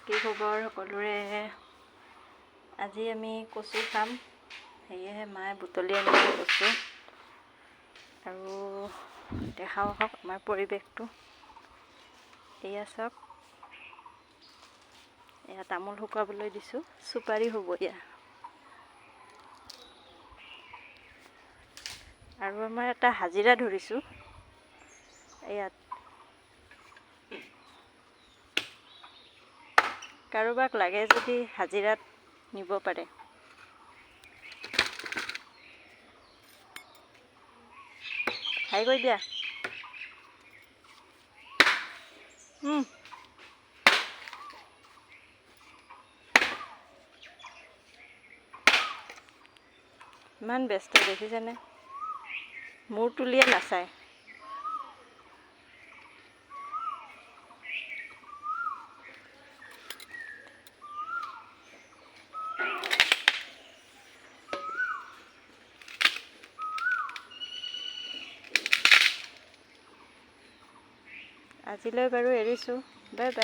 কি খবৰ সকলোৰে? আজি আমি কচু খাম, সেয়েহে মায়ে বুটলি আনিলে কচু। আৰু দেখাও হওক আমাৰ পৰিৱেশটো। এয়া চাওক, এয়া তামোল শুকুৱাবলৈ দিছোঁ, চুপাৰি হ'ব এয়া। আৰু আমাৰ এটা হাজিৰা ধৰিছোঁ ইয়াত। কাৰোবাক লাগে যদি হাজিৰাত নিব পাৰে। হাই কৰি দিয়া। ইমান ব্যস্ত দেখিছেনে? মূৰ তুলিয়ে নাচায়। আজিলৈ বাৰু এৰিছোঁ, বাই বাই।